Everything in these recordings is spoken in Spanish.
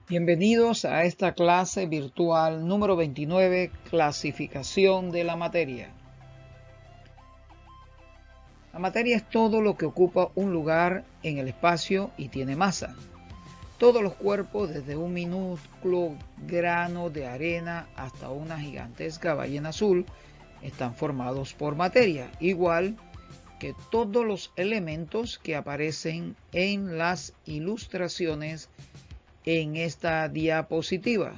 Bienvenidos a esta clase virtual número 29, clasificación de la materia. La materia es todo lo que ocupa un lugar en el espacio y tiene masa. Todos los cuerpos, desde un minúsculo grano de arena hasta una gigantesca ballena azul, están formados por materia, igual que todos los elementos que aparecen en las ilustraciones en esta diapositiva.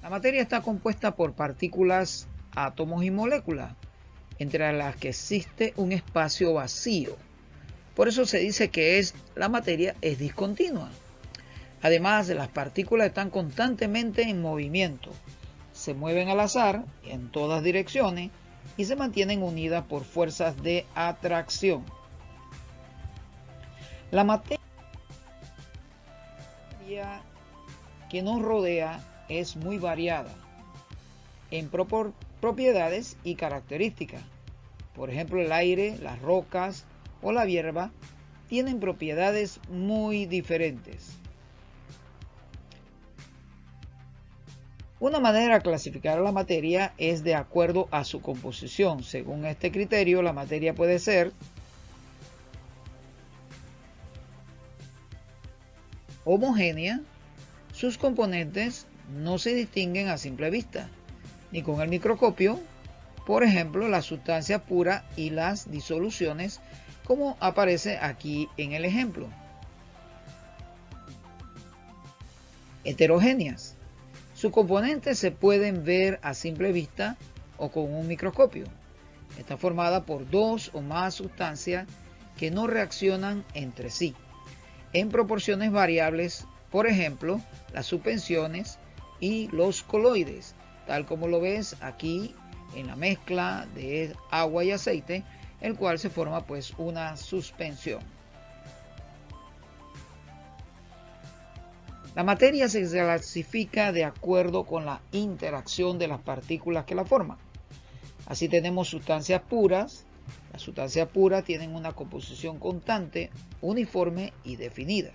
La materia está compuesta por partículas, átomos y moléculas, entre las que existe un espacio vacío. Por eso se dice que la materia es discontinua. Además, las partículas están constantemente en movimiento, se mueven al azar en todas direcciones y se mantienen unidas por fuerzas de atracción. La materia que nos rodea es muy variada en propiedades y características. Por ejemplo, el aire, las rocas o la hierba tienen propiedades muy diferentes. Una manera de clasificar la materia es de acuerdo a su composición. Según este criterio, la materia puede ser homogénea. Sus componentes no se distinguen a simple vista, ni con el microscopio, por ejemplo, la sustancia pura y las disoluciones, como aparece aquí en el ejemplo. Heterogéneas. Sus componentes se pueden ver a simple vista o con un microscopio. Está formada por dos o más sustancias que no reaccionan entre sí en proporciones variables, por ejemplo, las suspensiones y los coloides, tal como lo ves aquí en la mezcla de agua y aceite, el cual se forma pues una suspensión. La materia se clasifica de acuerdo con la interacción de las partículas que la forman. Así tenemos sustancias puras. Las sustancias puras tienen una composición constante, uniforme y definida.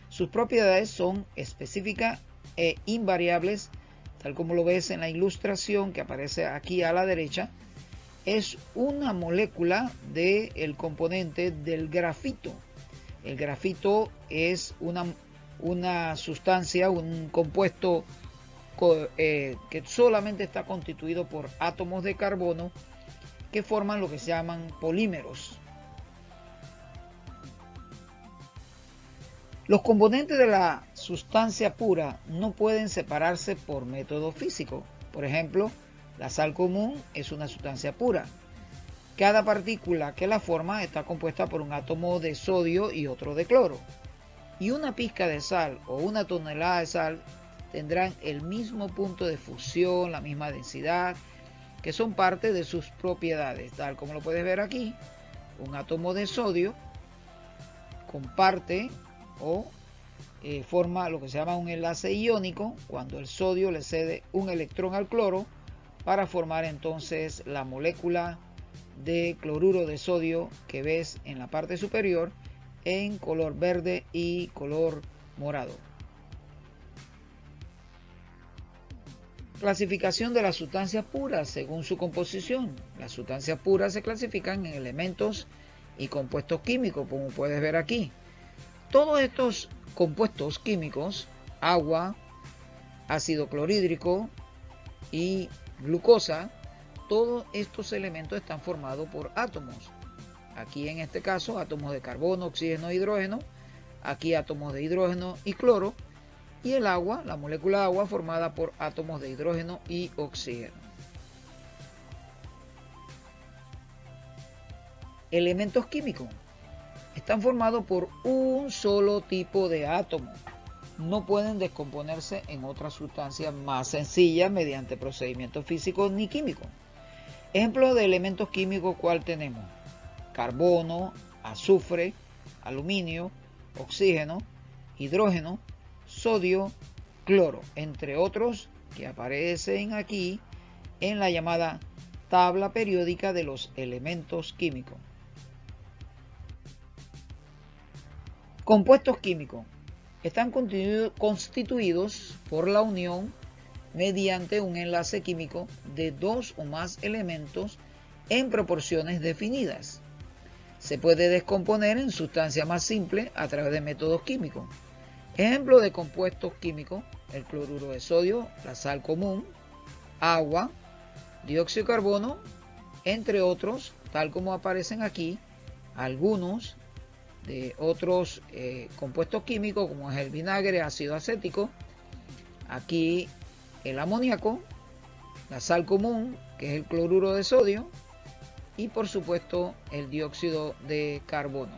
Sus propiedades son específicas e invariables, tal como lo ves en la ilustración que aparece aquí a la derecha. Es una molécula del componente del grafito. El grafito es una sustancia, un compuesto que solamente está constituido por átomos de carbono que forman lo que se llaman polímeros. Los componentes de la sustancia pura no pueden separarse por método físico. Por ejemplo, la sal común es una sustancia pura. Cada partícula que la forma está compuesta por un átomo de sodio y otro de cloro. Y una pizca de sal o una tonelada de sal tendrán el mismo punto de fusión, la misma densidad, que son parte de sus propiedades, tal como lo puedes ver aquí. Un átomo de sodio comparte o forma lo que se llama un enlace iónico cuando el sodio le cede un electrón al cloro para formar entonces la molécula de cloruro de sodio que ves en la parte superior en color verde y color morado. Clasificación de las sustancias puras según su composición. Las sustancias puras se clasifican en elementos y compuestos químicos, como puedes ver aquí. Todos estos compuestos químicos, agua, ácido clorhídrico y glucosa, todos estos elementos están formados por átomos. Aquí en este caso átomos de carbono, oxígeno e hidrógeno, aquí átomos de hidrógeno y cloro, y el agua, la molécula de agua formada por átomos de hidrógeno y oxígeno. Elementos químicos están formados por un solo tipo de átomo. No pueden descomponerse en otra sustancia más sencilla mediante procedimientos físicos ni químicos. Ejemplos de elementos químicos, ¿cuál tenemos? Carbono, azufre, aluminio, oxígeno, hidrógeno, sodio, cloro, entre otros que aparecen aquí en la llamada tabla periódica de los elementos químicos. Compuestos químicos están constituidos por la unión mediante un enlace químico de dos o más elementos en proporciones definidas. Se puede descomponer en sustancias más simples a través de métodos químicos. Ejemplos de compuestos químicos: el cloruro de sodio, la sal común, agua, dióxido de carbono, entre otros, tal como aparecen aquí algunos de otros compuestos químicos, como es el vinagre, ácido acético, aquí el amoníaco, la sal común, que es el cloruro de sodio, y por supuesto el dióxido de carbono.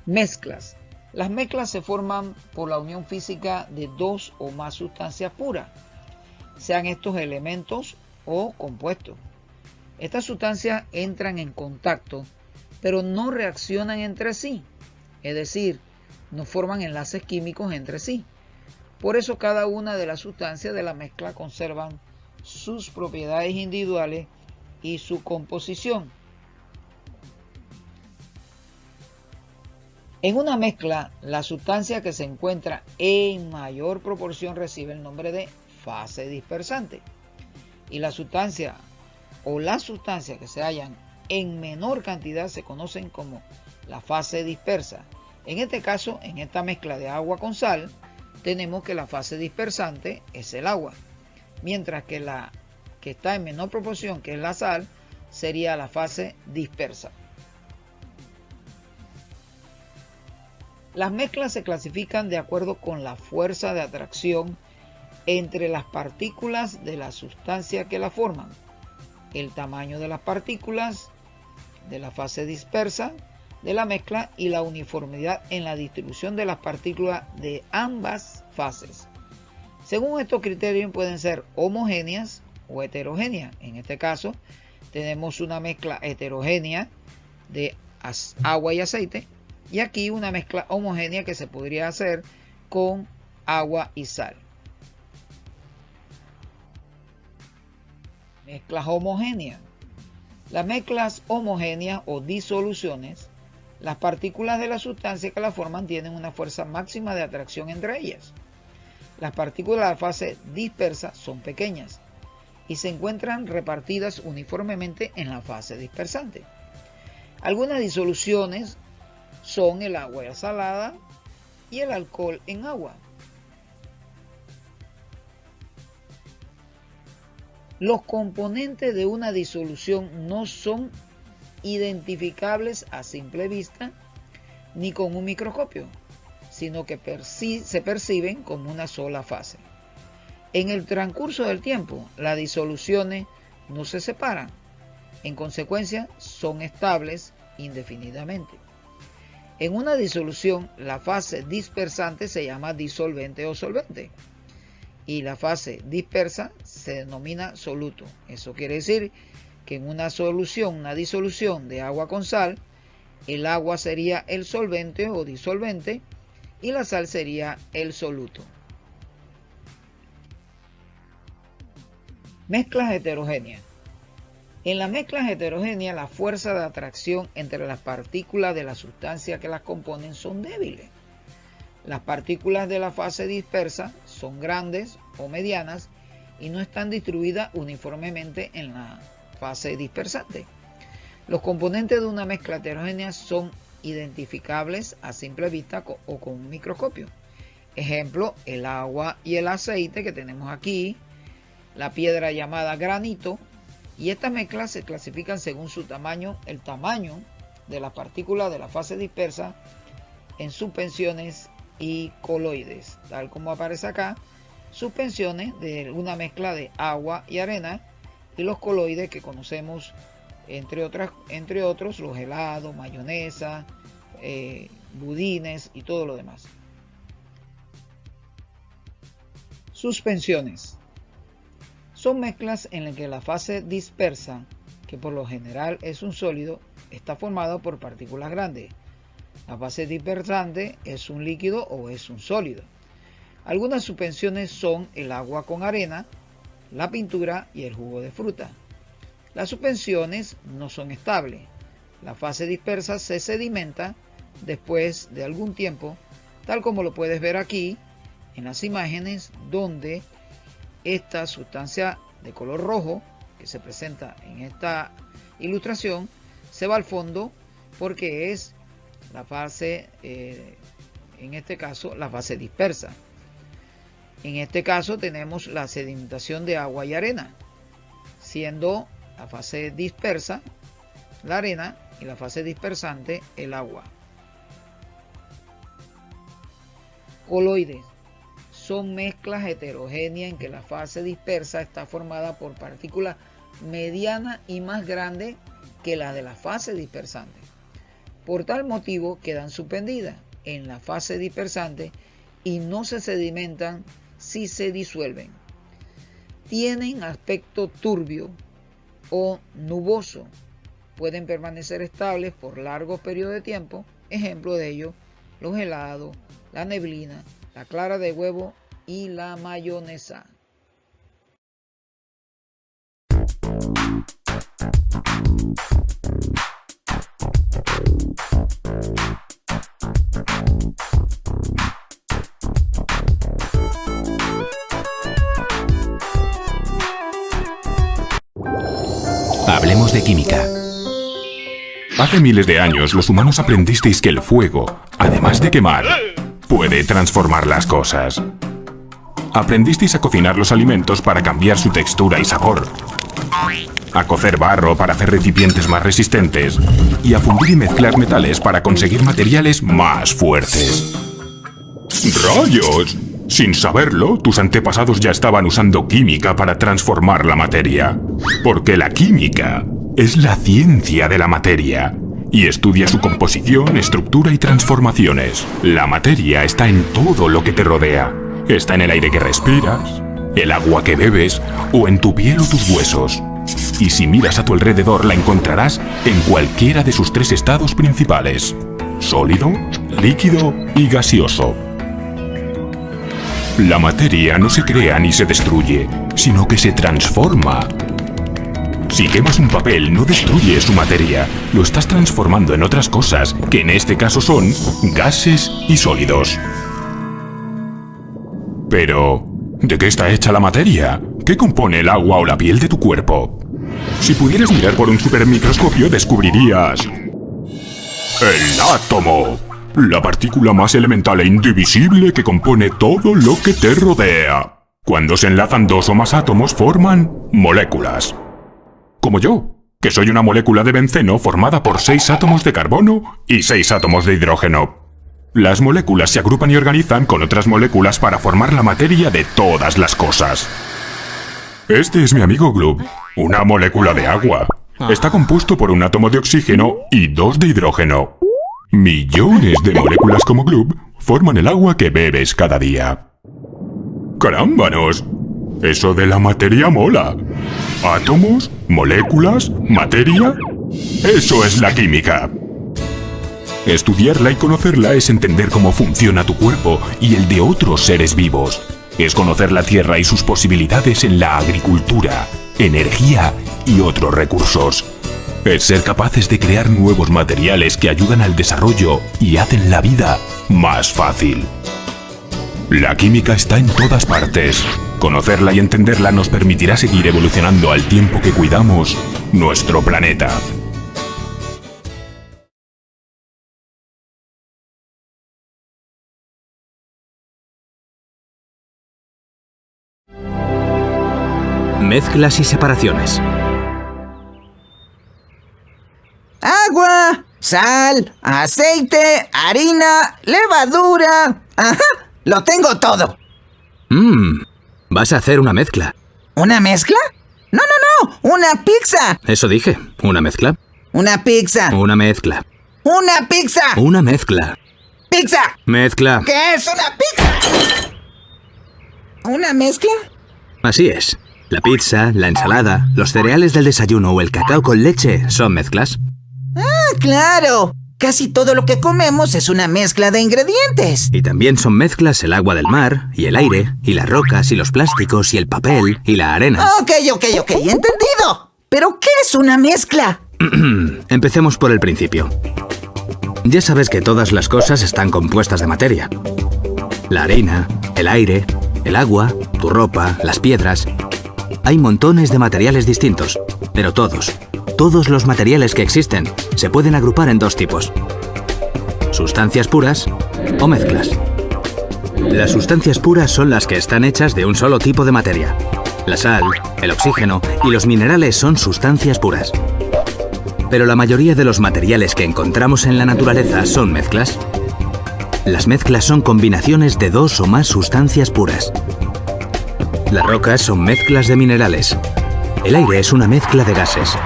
Mezclas. Las mezclas se forman por la unión física de dos o más sustancias puras, sean estos elementos o compuestos. Estas sustancias entran en contacto, pero no reaccionan entre sí, es decir, no forman enlaces químicos entre sí. Por eso cada una de las sustancias de la mezcla conservan sus propiedades individuales y su composición. En una mezcla, la sustancia que se encuentra en mayor proporción recibe el nombre de fase dispersante, y la sustancia o las sustancias que se hallan en menor cantidad se conocen como la fase dispersa. En este caso, en esta mezcla de agua con sal, tenemos que la fase dispersante es el agua, mientras que la que está en menor proporción, que es la sal, sería la fase dispersa. Las mezclas se clasifican de acuerdo con la fuerza de atracción entre las partículas de la sustancia que la forman, el tamaño de las partículas de la fase dispersa de la mezcla y la uniformidad en la distribución de las partículas de ambas fases. Según estos criterios pueden ser homogéneas o heterogéneas. En este caso tenemos una mezcla heterogénea de agua y aceite, y aquí una mezcla homogénea que se podría hacer con agua y sal. Mezclas homogéneas. Las mezclas homogéneas o disoluciones, las partículas de la sustancia que la forman tienen una fuerza máxima de atracción entre ellas. Las partículas de la fase dispersa son pequeñas y se encuentran repartidas uniformemente en la fase dispersante. Algunas disoluciones son el agua salada y el alcohol en agua. Los componentes de una disolución no son identificables a simple vista ni con un microscopio, sino que se perciben como una sola fase. En el transcurso del tiempo, las disoluciones no se separan, en consecuencia son estables indefinidamente. En una disolución, la fase dispersante se llama disolvente o solvente, y la fase dispersa se denomina soluto. Eso quiere decir que en una disolución de agua con sal, el agua sería el solvente o disolvente y la sal sería el soluto. Mezclas heterogéneas. En las mezclas heterogéneas, la fuerza de atracción entre las partículas de la sustancia que las componen son débiles. Las partículas de la fase dispersa son grandes o medianas y no están distribuidas uniformemente en la fase dispersante. Los componentes de una mezcla heterogénea son identificables a simple vista o con un microscopio. Ejemplo, el agua y el aceite que tenemos aquí, la piedra llamada granito, y estas mezclas se clasifican según su tamaño, el tamaño de las partículas de la fase dispersa en suspensiones y coloides, tal como aparece acá. Suspensiones de una mezcla de agua y arena, y los coloides que conocemos entre otros los helados, mayonesa, budines y todo lo demás. Suspensiones son mezclas en las que la fase dispersa, que por lo general es un sólido, está formada por partículas grandes. La fase dispersante es un líquido o es un sólido. Algunas suspensiones son el agua con arena, la pintura y el jugo de fruta. Las suspensiones no son estables. La fase dispersa se sedimenta después de algún tiempo, tal como lo puedes ver aquí en las imágenes, donde esta sustancia de color rojo que se presenta en esta ilustración se va al fondo porque es la fase, en este caso, la fase dispersa. En este caso tenemos la sedimentación de agua y arena, siendo la fase dispersa la arena y la fase dispersante el agua. Coloides son mezclas heterogéneas en que la fase dispersa está formada por partículas medianas y más grandes que las de la fase dispersante. Por tal motivo quedan suspendidas en la fase dispersante y no se sedimentan si se disuelven. Tienen aspecto turbio o nuboso. Pueden permanecer estables por largos periodos de tiempo. Ejemplo de ello, los helados, la neblina, la clara de huevo y la mayonesa. Hablemos de química. Hace miles de años los humanos aprendisteis que el fuego, además de quemar, puede transformar las cosas. Aprendisteis a cocinar los alimentos para cambiar su textura y sabor, a cocer barro para hacer recipientes más resistentes y a fundir y mezclar metales para conseguir materiales más fuertes. ¡Rayos! Sin saberlo, tus antepasados ya estaban usando química para transformar la materia. Porque la química es la ciencia de la materia y estudia su composición, estructura y transformaciones. La materia está en todo lo que te rodea. Está en el aire que respiras, el agua que bebes o en tu piel o tus huesos. Y si miras a tu alrededor la encontrarás en cualquiera de sus tres estados principales: sólido, líquido y gaseoso. La materia no se crea ni se destruye, sino que se transforma. Si quemas un papel, no destruyes su materia, lo estás transformando en otras cosas, que en este caso son gases y sólidos. Pero, ¿de qué está hecha la materia? ¿Qué compone el agua o la piel de tu cuerpo? Si pudieras mirar por un supermicroscopio, descubrirías el átomo. La partícula más elemental e indivisible que compone todo lo que te rodea. Cuando se enlazan dos o más átomos forman moléculas. Como yo, que soy una molécula de benceno formada por 6 átomos de carbono y 6 átomos de hidrógeno. Las moléculas se agrupan y organizan con otras moléculas para formar la materia de todas las cosas. Este es mi amigo Glub, una molécula de agua. Está compuesto por un átomo de oxígeno y 2 de hidrógeno. Millones de moléculas como Glub forman el agua que bebes cada día. ¡Carámbanos! Eso de la materia mola. ¿Átomos? ¿Moléculas? ¿Materia? ¡Eso es la química! Estudiarla y conocerla es entender cómo funciona tu cuerpo y el de otros seres vivos. Es conocer la Tierra y sus posibilidades en la agricultura, energía y otros recursos. Es ser capaces de crear nuevos materiales que ayudan al desarrollo y hacen la vida más fácil. La química está en todas partes. Conocerla y entenderla nos permitirá seguir evolucionando al tiempo que cuidamos nuestro planeta. Mezclas y separaciones. Agua, sal, aceite, harina, levadura. ¡Ajá! ¡Lo tengo todo! Vas a hacer una mezcla. ¿Una mezcla? ¡No! ¡Una pizza! Eso dije. ¿Una mezcla? ¡Una pizza! Una mezcla. ¡Una pizza! Una mezcla. ¡Pizza! Mezcla. ¿Qué es una pizza? ¿Una mezcla? Así es. La pizza, la ensalada, los cereales del desayuno o el cacao con leche son mezclas. ¡Ah, claro! Casi todo lo que comemos es una mezcla de ingredientes. Y también son mezclas el agua del mar, y el aire, y las rocas, y los plásticos, y el papel, y la arena. Ok, entendido. ¿Pero qué es una mezcla? Empecemos por el principio. Ya sabes que todas las cosas están compuestas de materia. La harina, el aire, el agua, tu ropa, las piedras. Hay montones de materiales distintos, pero todos los materiales que existen se pueden agrupar en dos tipos: sustancias puras o mezclas. Las sustancias puras son las que están hechas de un solo tipo de materia. La sal, el oxígeno y los minerales son sustancias puras. Pero la mayoría de los materiales que encontramos en la naturaleza son mezclas. Las mezclas son combinaciones de dos o más sustancias puras. Las rocas son mezclas de minerales. El aire es una mezcla de gases.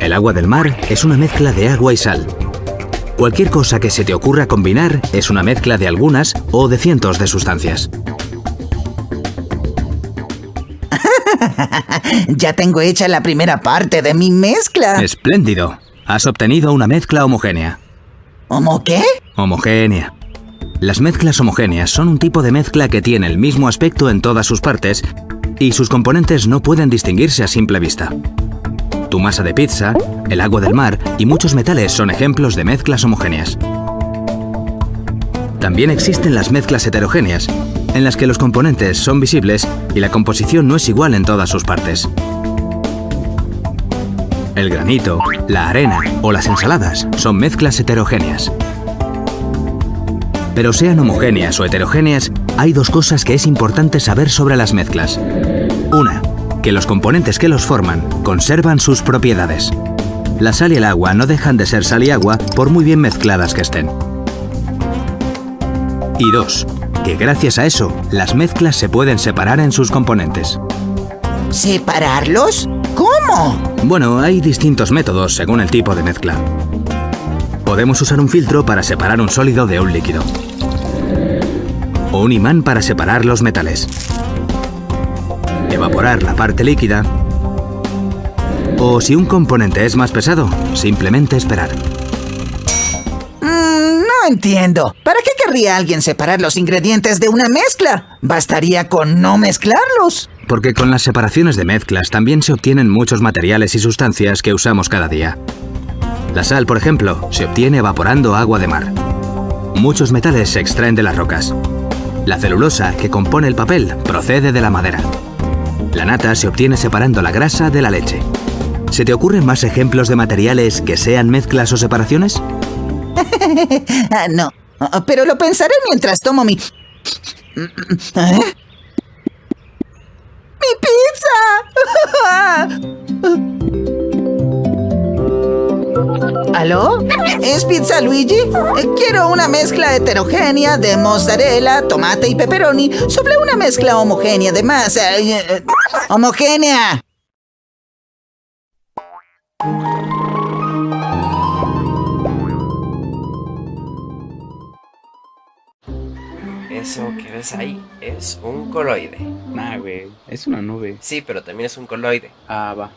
El agua del mar es una mezcla de agua y sal. Cualquier cosa que se te ocurra combinar es una mezcla de algunas o de cientos de sustancias. Ya tengo hecha la primera parte de mi mezcla. ¡Espléndido! Has obtenido una mezcla homogénea. ¿Homo qué? Homogénea. Las mezclas homogéneas son un tipo de mezcla que tiene el mismo aspecto en todas sus partes y sus componentes no pueden distinguirse a simple vista. Tu masa de pizza, el agua del mar y muchos metales son ejemplos de mezclas homogéneas. También existen las mezclas heterogéneas, en las que los componentes son visibles y la composición no es igual en todas sus partes. El granito, la arena o las ensaladas son mezclas heterogéneas. Pero sean homogéneas o heterogéneas, hay dos cosas que es importante saber sobre las mezclas. Una, que los componentes que los forman conservan sus propiedades. La sal y el agua no dejan de ser sal y agua por muy bien mezcladas que estén. Y dos, que gracias a eso, las mezclas se pueden separar en sus componentes. ¿Separarlos? ¿Cómo? Bueno, hay distintos métodos según el tipo de mezcla. Podemos usar un filtro para separar un sólido de un líquido. O un imán para separar los metales. Evaporar la parte líquida. O si un componente es más pesado, simplemente esperar. No entiendo. ¿Para qué querría alguien separar los ingredientes de una mezcla? Bastaría con no mezclarlos. Porque con las separaciones de mezclas también se obtienen muchos materiales y sustancias que usamos cada día. La sal, por ejemplo, se obtiene evaporando agua de mar. Muchos metales se extraen de las rocas. La celulosa, que compone el papel, procede de la madera. La nata se obtiene separando la grasa de la leche. ¿Se te ocurren más ejemplos de materiales que sean mezclas o separaciones? No, pero lo pensaré mientras tomo mi... ¿Eh? ¡Mi pizza! ¿Aló? ¿Es Pizza Luigi? Quiero una mezcla heterogénea de mozzarella, tomate y pepperoni sobre una mezcla homogénea de masa... ¡Homogénea! Eso que ves ahí es un coloide. Nah, güey, es una nube. Sí, pero también es un coloide. Ah, va.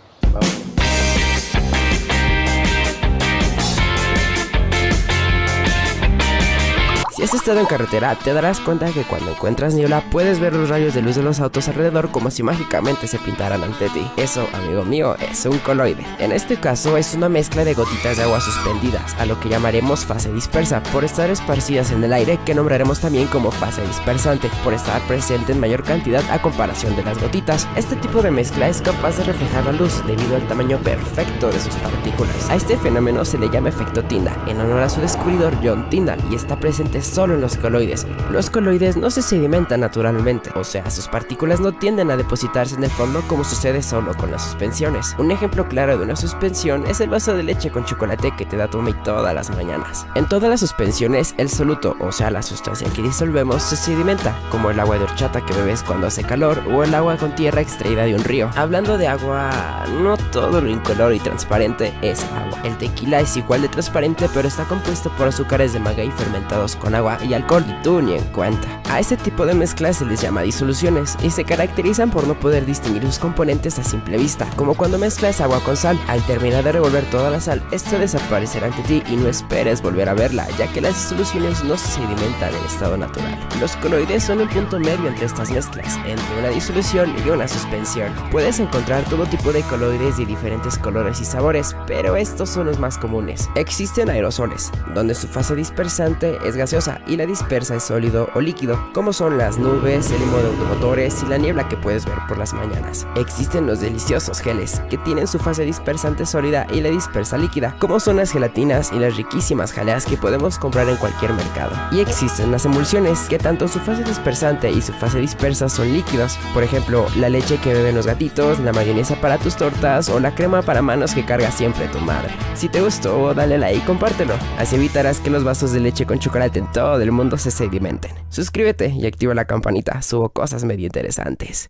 Si has estado en carretera, te darás cuenta que cuando encuentras niebla puedes ver los rayos de luz de los autos alrededor como si mágicamente se pintaran ante ti. Eso, amigo mío, es un coloide. En este caso es una mezcla de gotitas de agua suspendidas, a lo que llamaremos fase dispersa, por estar esparcidas en el aire, que nombraremos también como fase dispersante, por estar presente en mayor cantidad a comparación de las gotitas. Este tipo de mezcla es capaz de reflejar la luz debido al tamaño perfecto de sus partículas. A este fenómeno se le llama efecto Tyndall, en honor a su descubridor John Tyndall, y está presente solo en los coloides. Los coloides no se sedimentan naturalmente, o sea, sus partículas no tienden a depositarse en el fondo como sucede solo con las suspensiones. Un ejemplo claro de una suspensión es el vaso de leche con chocolate que te da tu mami todas las mañanas. En todas las suspensiones, el soluto, o sea, la sustancia que disolvemos, se sedimenta, como el agua de horchata que bebes cuando hace calor o el agua con tierra extraída de un río. Hablando de agua, no todo lo incoloro y transparente es agua. El tequila es igual de transparente, pero está compuesto por azúcares de maguey fermentados con agua y alcohol, y tú ni en cuenta. A este tipo de mezclas se les llama disoluciones y se caracterizan por no poder distinguir sus componentes a simple vista, como cuando mezclas agua con sal. Al terminar de revolver toda la sal, esta desaparecerá ante ti y no esperes volver a verla, ya que las disoluciones no se sedimentan en estado natural. Los coloides son un punto medio entre estas mezclas, entre una disolución y una suspensión. Puedes encontrar todo tipo de coloides de diferentes colores y sabores, pero estos son los más comunes. Existen aerosoles, donde su fase dispersante es gaseosa y la dispersa es sólido o líquido, como son las nubes, el humo de automotores y la niebla que puedes ver por las mañanas. Existen los deliciosos geles, que tienen su fase dispersante sólida y la dispersa líquida, como son las gelatinas y las riquísimas jaleas que podemos comprar en cualquier mercado. Y existen las emulsiones, que tanto su fase dispersante y su fase dispersa son líquidos, por ejemplo, la leche que beben los gatitos, la mayonesa para tus tortas o la crema para manos que carga siempre tu madre. Si te gustó, dale like y compártelo, así evitarás que los vasos de leche con chocolate en todo el mundo se sedimenten. Suscríbete y activa la campanita, subo cosas medio interesantes.